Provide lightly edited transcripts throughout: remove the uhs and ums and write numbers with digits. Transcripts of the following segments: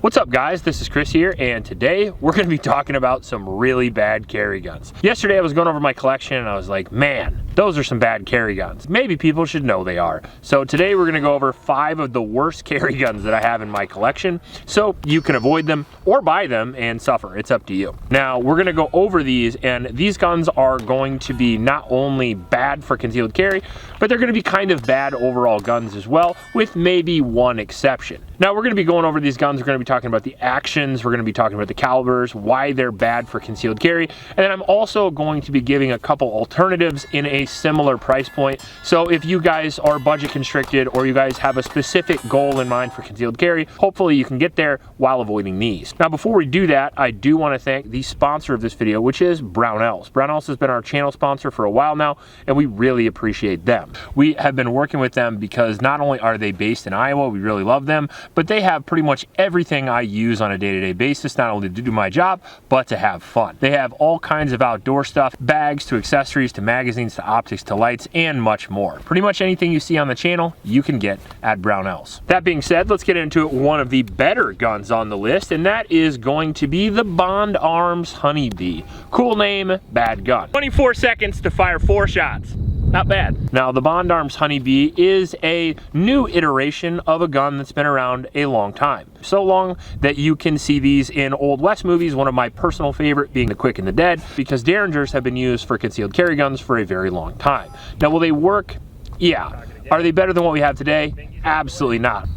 What's up guys, this is Chris here, and today we're going to be talking about some really bad carry guns. Yesterday I was going over my collection and I was like, man, those are some bad carry guns. Maybe people should know they are. So today we're going to go over 5 of the worst carry guns that I have in my collection, so you can avoid them or buy them and suffer. It's up to you. Now we're going to go over these, and these guns are going to be not only bad for concealed carry, but they're going to be kind of bad overall guns as well, with maybe one exception. Now we're going to be going over these guns. We're going to be talking about the actions, we're going to be talking about the calibers, why they're bad for concealed carry, and then I'm also going to be giving a couple alternatives in a similar price point. So if you guys are budget constricted or you guys have a specific goal in mind for concealed carry, hopefully you can get there while avoiding these. Now before we do that, I do want to thank the sponsor of this video, which is Brownells. Brownells has been our channel sponsor for a while now, and we really appreciate them. We have been working with them because not only are they based in Iowa, we really love them, but they have pretty much everything I use on a day-to-day basis, not only to do my job, but to have fun. They have all kinds of outdoor stuff, bags to accessories to magazines to optics to lights, and much more. Pretty much anything you see on the channel, you can get at Brownells. That being said, let's get into one of the better guns on the list, and that is going to be the Bond Arms Honeybee. Cool name, bad gun. 24 seconds to fire 4 shots. Not bad. Now, the Bond Arms Honeybee is a new iteration of a gun that's been around a long time. So long that you can see these in Old West movies, one of my personal favorite being The Quick and the Dead, because Derringers have been used for concealed carry guns for a very long time. Now, will they work? Yeah. Are they better than what we have today? Absolutely not.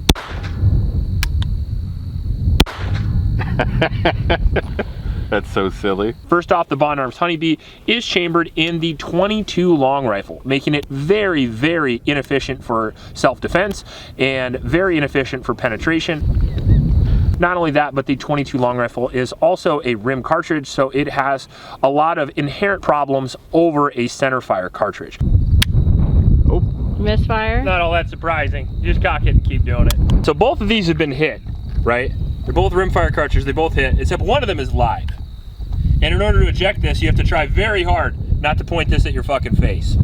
That's so silly. First off, the Bond Arms Honeybee is chambered in the 22 long rifle, making it very, very inefficient for self-defense and very inefficient for penetration. Not only that, but the 22 long rifle is also a rim cartridge, so it has a lot of inherent problems over a centerfire cartridge. Oh. Misfire? Not all that surprising. You just cock it and keep doing it. So both of these have been hit, right? They're both rimfire cartridges, they both hit, except one of them is live. And in order to eject this, you have to try very hard not to point this at your fucking face.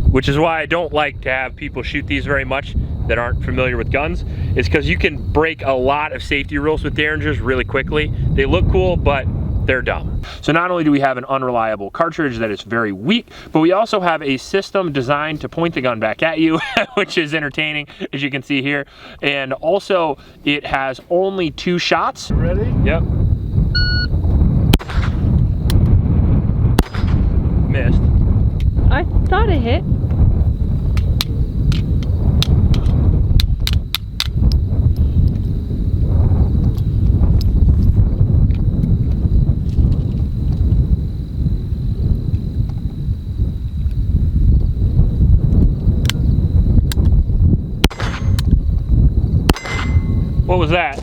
Which is why I don't like to have people shoot these very much that aren't familiar with guns. It's because you can break a lot of safety rules with Derringers really quickly. They look cool, but they're dumb. So not only do we have an unreliable cartridge that is very weak, but we also have a system designed to point the gun back at you, which is entertaining, as you can see here. And also, it has only 2 shots. Ready? Yep. Missed. I thought it hit. What was that?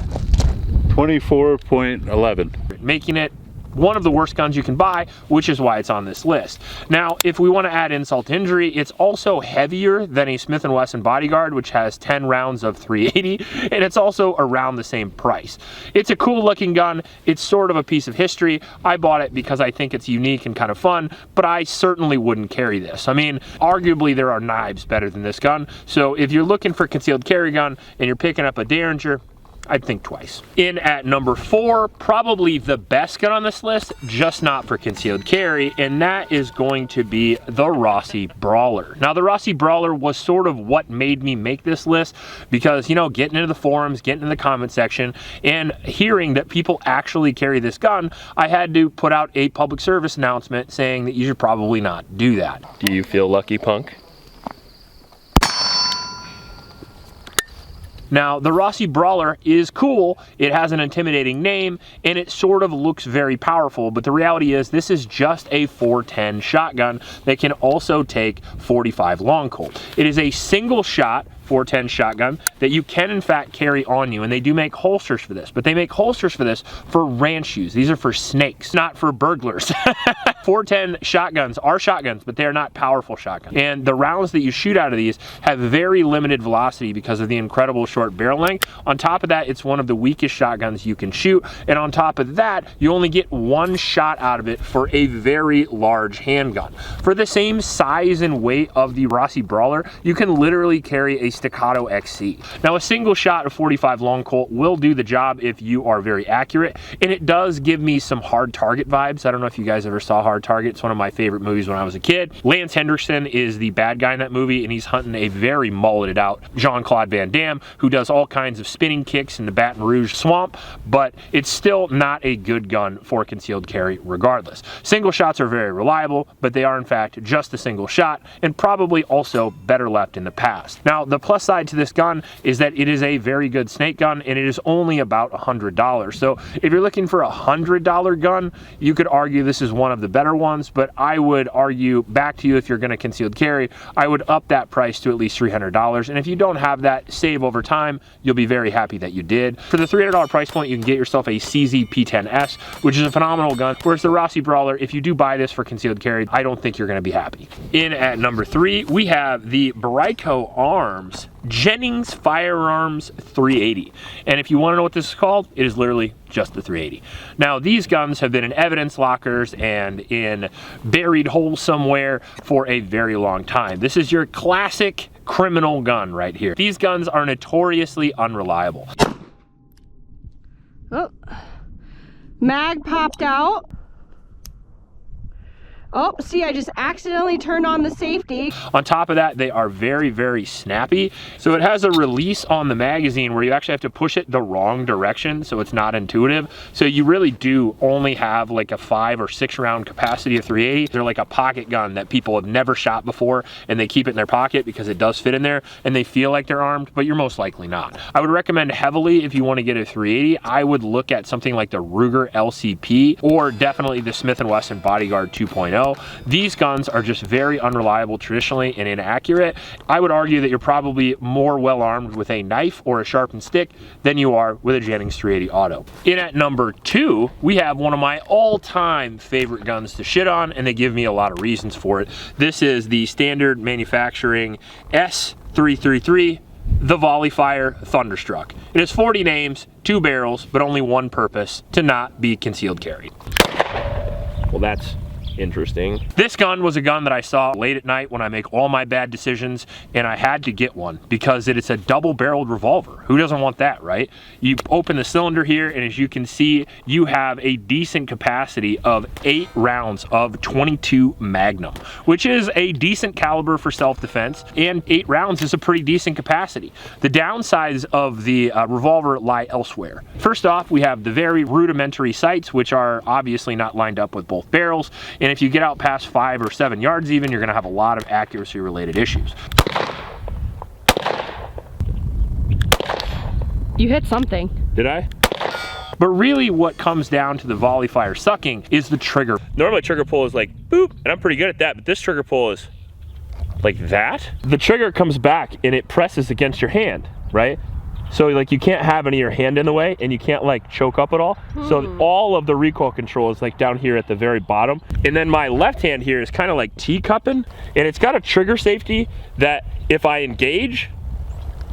24.11. Making it one of the worst guns you can buy, which is why it's on this list. Now, if we want to add insult to injury, it's also heavier than a Smith & Wesson Bodyguard, which has 10 rounds of 380, and it's also around the same price. It's a cool looking gun. It's sort of a piece of history. I bought it because I think it's unique and kind of fun, but I certainly wouldn't carry this. I mean, arguably there are knives better than this gun, so if you're looking for a concealed carry gun and you're picking up a Derringer, I'd think twice. In at number 4, probably the best gun on this list, just not for concealed carry, and that is going to be the Rossy Brawler. Now, the Rossy Brawler was sort of what made me make this list because, you know, getting into the forums, getting in the comment section, and hearing that people actually carry this gun, I had to put out a public service announcement saying that you should probably not do that. Do you feel lucky, punk? Now, the Rossy Brawler is cool, it has an intimidating name, and it sort of looks very powerful, but the reality is this is just a 410 shotgun that can also take 45 long Colt. It is a single shot 410 shotgun that you can in fact carry on you, and they do make holsters for this, but they make holsters for this for ranch use. These are for snakes, not for burglars. 410 shotguns are shotguns, but they are not powerful shotguns. And the rounds that you shoot out of these have very limited velocity because of the incredible short barrel length. On top of that, it's one of the weakest shotguns you can shoot. And on top of that, you only get one shot out of it for a very large handgun. For the same size and weight of the Rossy Brawler, you can literally carry a Staccato XC. Now, a single shot of 45 long Colt will do the job if you are very accurate, and it does give me some Hard Target vibes. I don't know if you guys ever saw Hard Target. It's one of my favorite movies when I was a kid. Lance Henriksen is the bad guy in that movie, and he's hunting a very mulleted out Jean-Claude Van Damme who does all kinds of spinning kicks in the Baton Rouge swamp, but it's still not a good gun for concealed carry regardless. Single shots are very reliable, but they are in fact just a single shot and probably also better left in the past. Now, the plus side to this gun is that it is a very good snake gun, and it is only about $100. So if you're looking for a $100 gun, you could argue this is one of the better ones, but I would argue back to you, if you're going to concealed carry, I would up that price to at least $300. And if you don't have that, save over time. You'll be very happy that you did. For the $300 price point, you can get yourself a CZ P10S, which is a phenomenal gun. Whereas the Rossy Brawler, if you do buy this for concealed carry, I don't think you're going to be happy. In at number 3, we have the Rossy Arms Jennings Firearms 380. And if you want to know what this is called, it is literally just the 380. Now, these guns have been in evidence lockers and in buried holes somewhere for a very long time. This is your classic criminal gun right here. These guns are notoriously unreliable. Oh, mag popped out. Oh, see, I just accidentally turned on the safety. On top of that, they are very, very snappy. So it has a release on the magazine where you actually have to push it the wrong direction, so it's not intuitive. So you really do only have like a 5 or 6 round capacity of 380. They're like a pocket gun that people have never shot before, and they keep it in their pocket because it does fit in there, and they feel like they're armed, but you're most likely not. I would recommend heavily, if you want to get a 380, I would look at something like the Ruger LCP or definitely the Smith & Wesson Bodyguard 2.0. These guns are just very unreliable traditionally and inaccurate. I would argue that you're probably more well armed with a knife or a sharpened stick than you are with a Jennings 380 Auto. In at number 2, we have one of my all-time favorite guns to shit on, and they give me a lot of reasons for it. This is the standard manufacturing S333, the Volley Fire Thunderstruck. It has 40 names, 2 barrels, but only one purpose: to not be concealed carry. Well, that's interesting. This gun was a gun that I saw late at night when I make all my bad decisions, and I had to get one because it is a double-barreled revolver. Who doesn't want that, right? You open the cylinder here, and as you can see, you have a decent capacity of 8 rounds of 22 Magnum, which is a decent caliber for self-defense, and 8 rounds is a pretty decent capacity. The downsides of the revolver lie elsewhere. First off, we have the very rudimentary sights, which are obviously not lined up with both barrels. And if you get out past 5 or 7 yards even, you're going to have a lot of accuracy related issues. You hit something. Did I? But really what comes down to the Volley Fire sucking is the trigger. Normally trigger pull is like boop, and I'm pretty good at that, but this trigger pull is like that. The trigger comes back and it presses against your hand, right? So like you can't have any of your hand in the way, and you can't like choke up at all. So all of the recoil control is like down here at the very bottom. And then my left hand here is kind of like teacupping, and it's got a trigger safety that if I engage,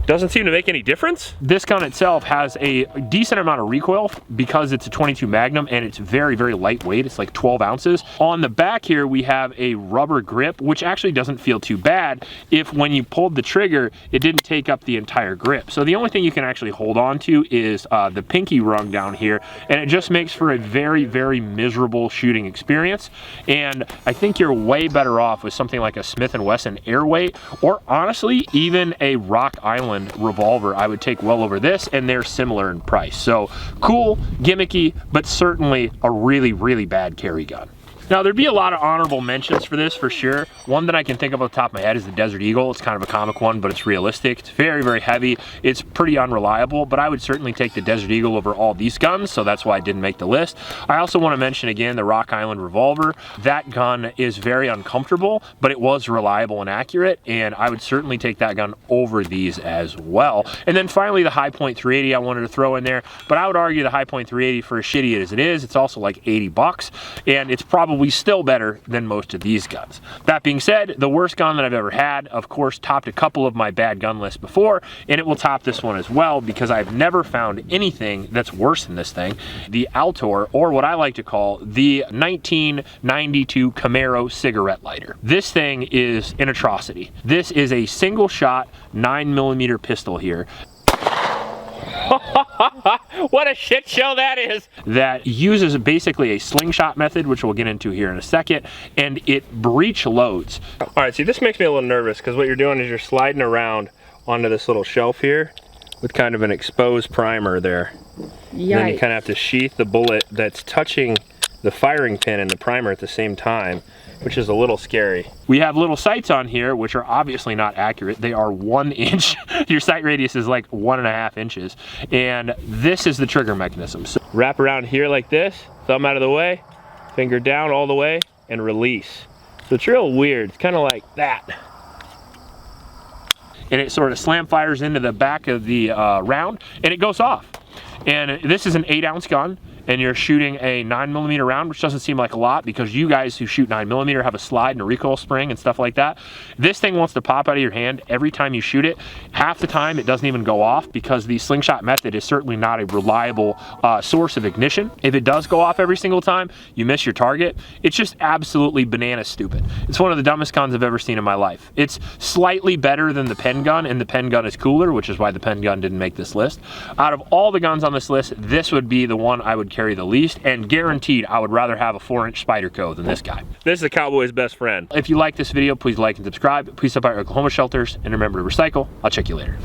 doesn't seem to make any difference. This gun itself has a decent amount of recoil because it's a 22 Magnum and it's very, very lightweight. It's like 12 ounces. On the back here, we have a rubber grip, which actually doesn't feel too bad if when you pulled the trigger, it didn't take up the entire grip. So the only thing you can actually hold on to is the pinky rung down here, and it just makes for a very, very miserable shooting experience. And I think you're way better off with something like a Smith & Wesson Airweight, or honestly, even a Rock Island revolver. I would take well over this, and they're similar in price. So cool, gimmicky, but certainly a really, really bad carry gun. Now, there'd be a lot of honorable mentions for this for sure. One that I can think of off the top of my head is the Desert Eagle. It's kind of a comic one, but it's realistic. It's very, very heavy. It's pretty unreliable, but I would certainly take the Desert Eagle over all these guns, so that's why I didn't make the list. I also want to mention again the Rock Island revolver. That gun is very uncomfortable, but it was reliable and accurate, and I would certainly take that gun over these as well. And then finally, the High Point 380 I wanted to throw in there, but I would argue the High Point 380, for as shitty as it is, it's also like 80 bucks, and it's probably probably still better than most of these guns. That being said, the worst gun that I've ever had, of course, topped a couple of my bad gun lists before, and it will top this one as well because I've never found anything that's worse than this thing. The Altor, or what I like to call the 1992 Camaro cigarette lighter. This thing is an atrocity. This is a single shot 9mm pistol here. What a shit show that is! That uses basically a slingshot method, which we'll get into here in a second, and it breech loads. All right, see, this makes me a little nervous because what you're doing is you're sliding around onto this little shelf here with kind of an exposed primer there. And then you kind of have to sheath the bullet that's touching the firing pin and the primer at the same time, which is a little scary. We have little sights on here, which are obviously not accurate. They are 1 inch. Your sight radius is like 1.5 inches. And this is the trigger mechanism. So wrap around here like this, thumb out of the way, finger down all the way, and release. So it's real weird. It's kind of like that. And it sort of slam fires into the back of the round, and it goes off. And this is an 8-ounce gun, and you're shooting a 9mm round, which doesn't seem like a lot because you guys who shoot 9mm have a slide and a recoil spring and stuff like that. This thing wants to pop out of your hand every time you shoot it. Half the time it doesn't even go off because the slingshot method is certainly not a reliable source of ignition. If it does go off every single time, you miss your target. It's just absolutely banana stupid. It's one of the dumbest guns I've ever seen in my life. It's slightly better than the pen gun, and the pen gun is cooler, which is why the pen gun didn't make this list. Out of all the guns on this list, this would be the one I would carry the least, and guaranteed I would rather have a 4-inch Spyderco than this guy. This is a cowboy's best friend. If you like this video, please like and subscribe. Please support your Oklahoma shelters, and remember to recycle. I'll check you later.